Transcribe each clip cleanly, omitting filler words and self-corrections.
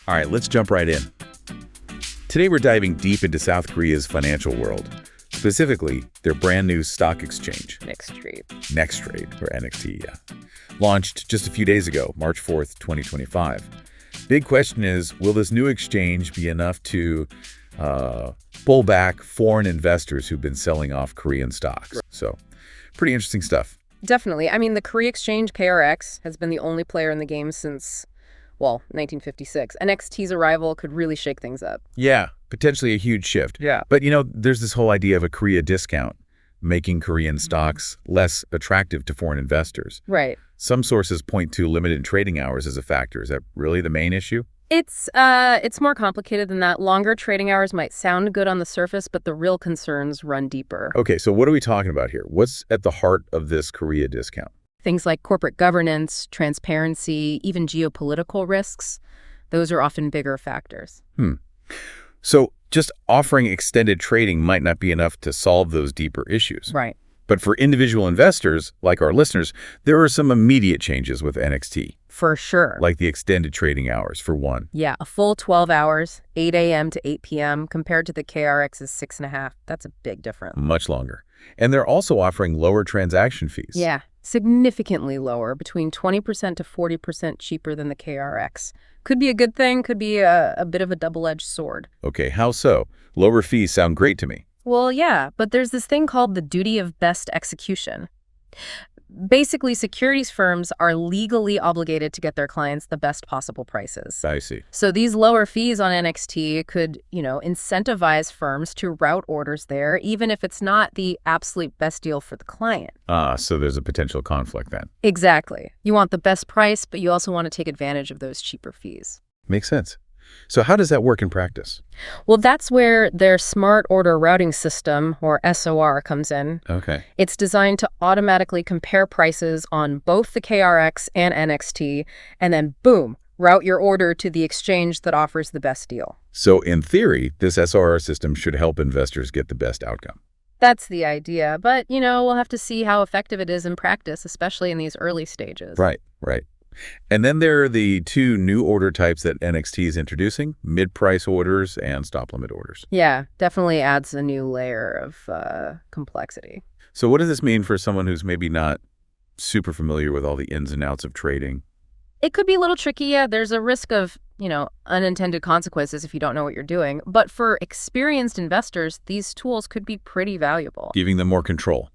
All right, let's jump right in. Today we're diving deep into South Korea's financial world, specifically their brand new stock exchange. NXT, or NXT, yeah. Launched just a few days ago, March 4th, 2025. Big question is, will this new exchange be enough to pull back foreign investors who've been selling off Korean stocks? So, pretty interesting stuff. Definitely. I mean, the Korea Exchange, KRX, has been the only player in the game since, 1956. NXT's arrival could really shake things up. Yeah, potentially a huge shift. Yeah. But, there's this whole idea of a Korea discount, making Korean stocks less attractive to foreign investors. Right. Some sources point to limited trading hours as a factor. Is that really the main issue? It's more complicated than that. Longer trading hours might sound good on the surface, but the real concerns run deeper. Okay, so what are we talking about here? What's at the heart of this Korea discount? Things like corporate governance, transparency, even geopolitical risks. Those are often bigger factors. So just offering extended trading might not be enough to solve those deeper issues. Right. But for individual investors, like our listeners, there are some immediate changes with NXT. For sure. Like the extended trading hours, for one. Yeah, a full 12 hours, 8 a.m. to 8 p.m., compared to the KRX's 6.5. That's a big difference. Much longer. And they're also offering lower transaction fees. Yeah, significantly lower, between 20% to 40% cheaper than the KRX. Could be a good thing, could be a bit of a double-edged sword. Okay, how so? Lower fees sound great to me. Well, yeah, but there's this thing called the duty of best execution. Basically, securities firms are legally obligated to get their clients the best possible prices. I see. So these lower fees on NXT could, incentivize firms to route orders there, even if it's not the absolute best deal for the client. So there's a potential conflict then. Exactly. You want the best price, but you also want to take advantage of those cheaper fees. Makes sense. So how does that work in practice? Well, that's where their Smart Order Routing System, or SOR, comes in. Okay. It's designed to automatically compare prices on both the KRX and NXT, and then, boom, route your order to the exchange that offers the best deal. So in theory, this SOR system should help investors get the best outcome. That's the idea, but, we'll have to see how effective it is in practice, especially in these early stages. Right. And then there are the two new order types that NXT is introducing, mid-price orders and stop-limit orders. Yeah, definitely adds a new layer of complexity. So what does this mean for someone who's maybe not super familiar with all the ins and outs of trading? It could be a little tricky, yeah. There's a risk of, unintended consequences if you don't know what you're doing. But for experienced investors, these tools could be pretty valuable. Giving them more control.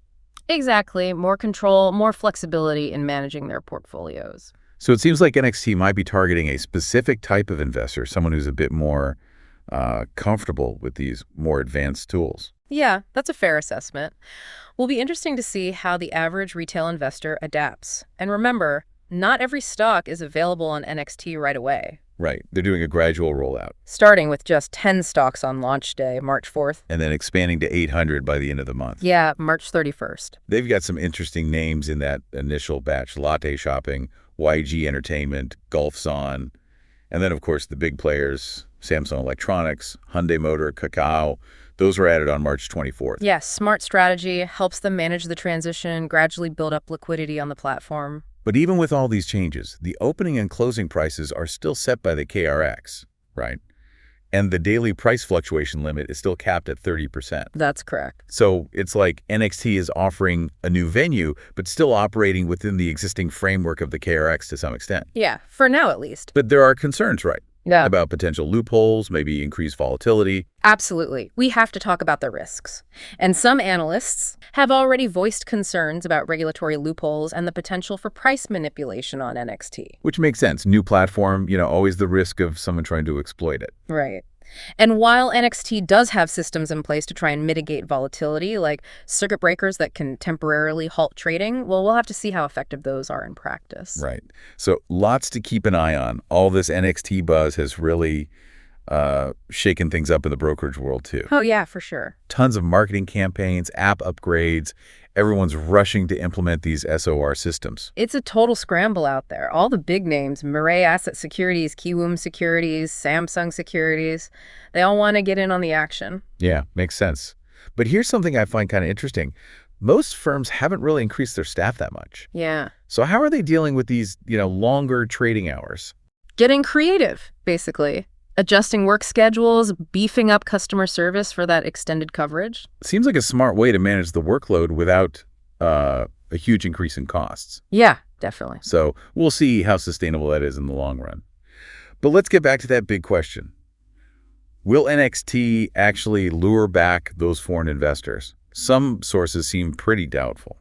Exactly. More control, more flexibility in managing their portfolios. So it seems like NXT might be targeting a specific type of investor, someone who's a bit more comfortable with these more advanced tools. Yeah, that's a fair assessment. Will be interesting to see how the average retail investor adapts. And remember, not every stock is available on NXT right away. Right. They're doing a gradual rollout. Starting with just 10 stocks on launch day, March 4th. And then expanding to 800 by the end of the month. Yeah, March 31st. They've got some interesting names in that initial batch. Latte Shopping, YG Entertainment, Gulfson, and then, of course, the big players, Samsung Electronics, Hyundai Motor, Kakao. Those were added on March 24th. Yes, smart strategy helps them manage the transition, gradually build up liquidity on the platform. But even with all these changes, the opening and closing prices are still set by the KRX, right? And the daily price fluctuation limit is still capped at 30%. That's correct. So it's like NXT is offering a new venue, but still operating within the existing framework of the KRX to some extent. Yeah, for now at least. But there are concerns, right? Yeah. About potential loopholes, maybe increased volatility. Absolutely. We have to talk about the risks. And some analysts have already voiced concerns about regulatory loopholes and the potential for price manipulation on NXT. Which makes sense. New platform, always the risk of someone trying to exploit it. Right. And while NXT does have systems in place to try and mitigate volatility, like circuit breakers that can temporarily halt trading, well, we'll have to see how effective those are in practice. Right. So lots to keep an eye on. All this NXT buzz has really shaken things up in the brokerage world, too. Oh, yeah, for sure. Tons of marketing campaigns, app upgrades. Everyone's rushing to implement these SOR systems. It's a total scramble out there. All the big names, Mirae Asset Securities, Kiwoom Securities, Samsung Securities, they all want to get in on the action. Yeah, makes sense. But here's something I find kind of interesting. Most firms haven't really increased their staff that much. Yeah. So how are they dealing with these, longer trading hours? getting creative, basically. Adjusting work schedules, beefing up customer service for that extended coverage. Seems like a smart way to manage the workload without a huge increase in costs. Yeah, definitely. So we'll see how sustainable that is in the long run. But let's get back to that big question. Will NXT actually lure back those foreign investors? Some sources seem pretty doubtful.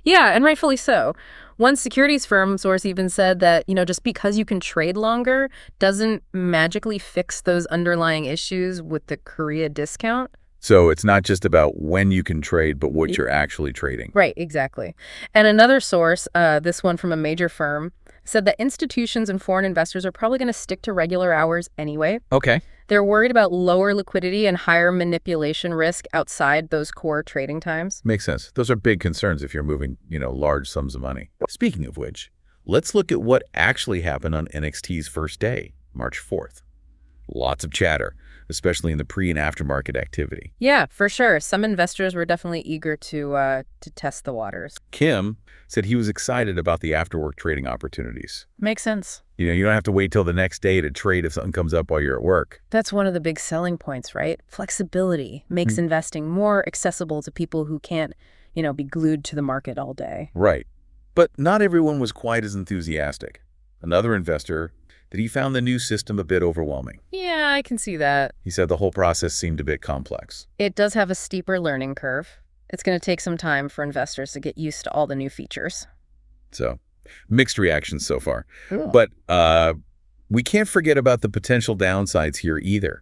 Yeah, and rightfully so. One securities firm source even said that, just because you can trade longer doesn't magically fix those underlying issues with the Korea discount. So it's not just about when you can trade, but what you're actually trading. Right, exactly. And another source, this one from a major firm, said that institutions and foreign investors are probably going to stick to regular hours anyway. Okay. They're worried about lower liquidity and higher manipulation risk outside those core trading times. Makes sense. Those are big concerns if you're moving, large sums of money. Speaking of which, let's look at what actually happened on NXT's first day, March 4th. Lots of chatter, especially in the pre- and aftermarket activity. Yeah, for sure. Some investors were definitely eager to test the waters. Kim said he was excited about the afterwork trading opportunities. Makes sense. You don't have to wait till the next day to trade if something comes up while you're at work. That's one of the big selling points, right? Flexibility makes investing more accessible to people who can't, be glued to the market all day. Right. But not everyone was quite as enthusiastic. Another investor that he found the new system a bit overwhelming. Yeah, I can see that. He said the whole process seemed a bit complex. It does have a steeper learning curve. It's going to take some time for investors to get used to all the new features. So, mixed reactions so far. Cool. But we can't forget about the potential downsides here either.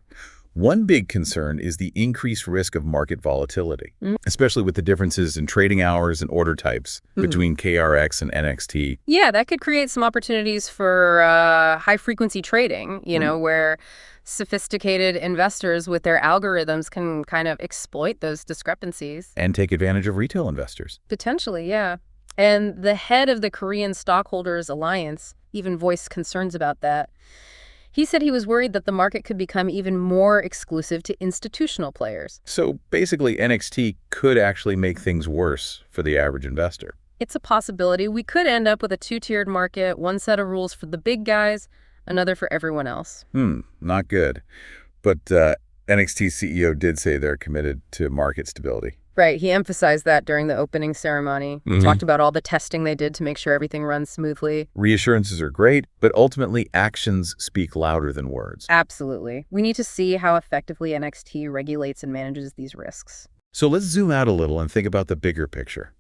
One big concern is the increased risk of market volatility, especially with the differences in trading hours and order types between KRX and NXT. Yeah, that could create some opportunities for high-frequency trading, where sophisticated investors with their algorithms can kind of exploit those discrepancies. And take advantage of retail investors. Potentially, yeah. And the head of the Korean Stockholders Alliance even voiced concerns about that. He said he was worried that the market could become even more exclusive to institutional players. So basically, NXT could actually make things worse for the average investor. It's a possibility. We could end up with a two-tiered market, one set of rules for the big guys, another for everyone else. Not good. But NXT CEO did say they're committed to market stability. Right. He emphasized that during the opening ceremony. Talked about all the testing they did to make sure everything runs smoothly. Reassurances are great, but ultimately actions speak louder than words. Absolutely. We need to see how effectively NXT regulates and manages these risks. So let's zoom out a little and think about the bigger picture.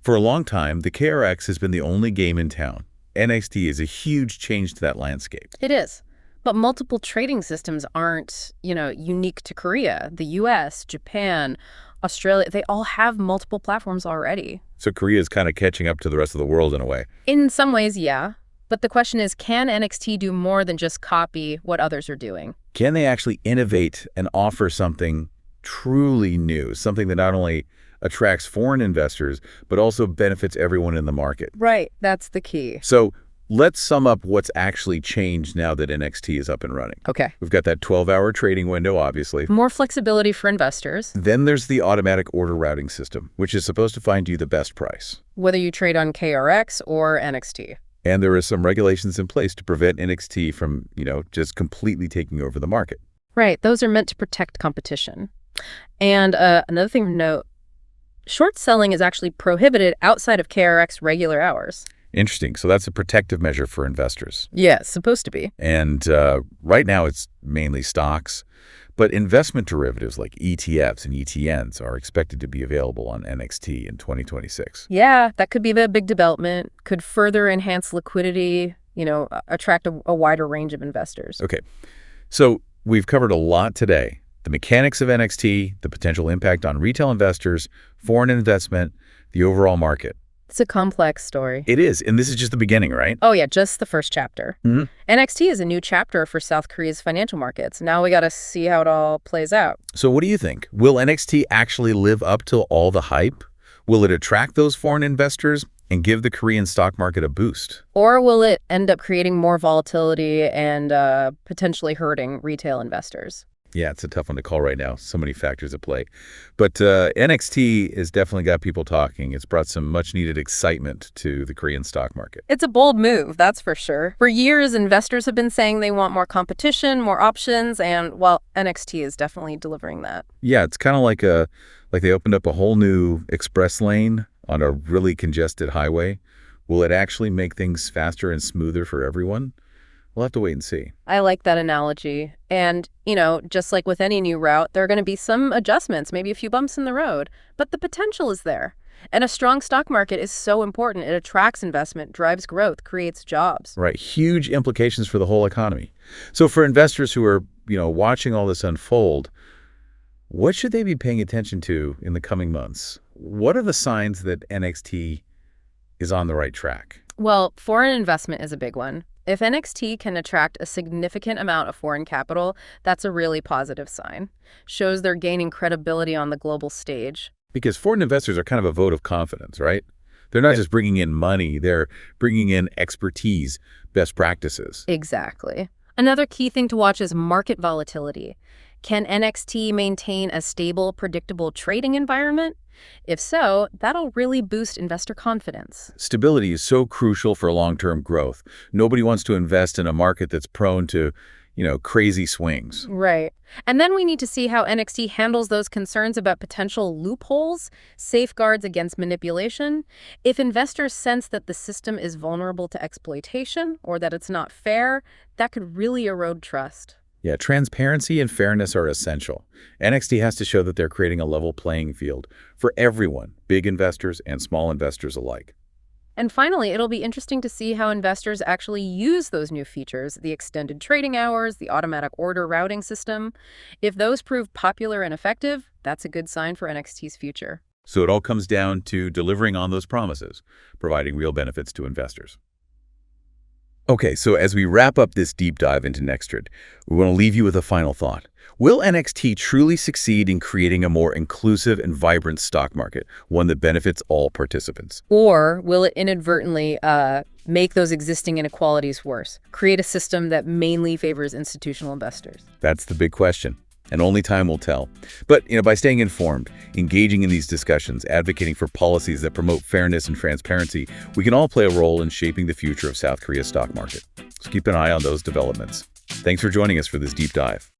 For a long time, the KRX has been the only game in town. NXT is a huge change to that landscape. It is. But multiple trading systems aren't, unique to Korea. The US, Japan, Australia, they all have multiple platforms already. So Korea is kind of catching up to the rest of the world in a way. In some ways, yeah. But the question is, can NXT do more than just copy what others are doing? Can they actually innovate and offer something truly new, something that not only attracts foreign investors, but also benefits everyone in the market? Right. That's the key. So let's sum up what's actually changed now that NXT is up and running. Okay. We've got that 12-hour trading window, obviously. More flexibility for investors. Then there's the automatic order routing system, which is supposed to find you the best price, whether you trade on KRX or NXT. And there are some regulations in place to prevent NXT from, just completely taking over the market. Right. Those are meant to protect competition. And another thing to note, short selling is actually prohibited outside of KRX regular hours. Interesting. So that's a protective measure for investors. Yeah, it's supposed to be. And right now it's mainly stocks, but investment derivatives like ETFs and ETNs are expected to be available on NXT in 2026. Yeah, that could be the big development, could further enhance liquidity, attract a wider range of investors. Okay. So we've covered a lot today. The mechanics of NXT, the potential impact on retail investors, foreign investment, the overall market. It's a complex story. It is. And this is just the beginning, right? Oh, yeah, just the first chapter. NXT is a new chapter for South Korea's financial markets. Now we got to see how it all plays out. So what do you think? Will NXT actually live up to all the hype? Will it attract those foreign investors and give the Korean stock market a boost? Or will it end up creating more volatility and potentially hurting retail investors? Yeah, it's a tough one to call right now. So many factors at play. But NXT has definitely got people talking. It's brought some much-needed excitement to the Korean stock market. It's a bold move, that's for sure. For years, investors have been saying they want more competition, more options, and, well, NXT is definitely delivering that. Yeah, it's kind of like they opened up a whole new express lane on a really congested highway. Will it actually make things faster and smoother for everyone? We'll have to wait and see. I like that analogy. And, just like with any new route, there are going to be some adjustments, maybe a few bumps in the road. But the potential is there. And a strong stock market is so important. It attracts investment, drives growth, creates jobs. Right. Huge implications for the whole economy. So for investors who are, watching all this unfold, what should they be paying attention to in the coming months? What are the signs that NXT is on the right track? Well, foreign investment is a big one. If NXT can attract a significant amount of foreign capital, that's a really positive sign. Shows they're gaining credibility on the global stage. Because foreign investors are kind of a vote of confidence, right? They're not just bringing in money, they're bringing in expertise, best practices. Exactly. Another key thing to watch is market volatility. Can NXT maintain a stable, predictable trading environment? If so, that'll really boost investor confidence. Stability is so crucial for long-term growth. Nobody wants to invest in a market that's prone to, crazy swings. Right. And then we need to see how NXT handles those concerns about potential loopholes, safeguards against manipulation. If investors sense that the system is vulnerable to exploitation or that it's not fair, that could really erode trust. Yeah, transparency and fairness are essential. NXT has to show that they're creating a level playing field for everyone, big investors and small investors alike. And finally, it'll be interesting to see how investors actually use those new features, the extended trading hours, the automatic order routing system. If those prove popular and effective, that's a good sign for NXT's future. So it all comes down to delivering on those promises, providing real benefits to investors. Okay, so as we wrap up this deep dive into NXT, we want to leave you with a final thought. Will NXT truly succeed in creating a more inclusive and vibrant stock market, one that benefits all participants? Or will it inadvertently make those existing inequalities worse, create a system that mainly favors institutional investors? That's the big question, and only time will tell. But, by staying informed, engaging in these discussions, advocating for policies that promote fairness and transparency, we can all play a role in shaping the future of South Korea's stock market. So keep an eye on those developments. Thanks for joining us for this deep dive.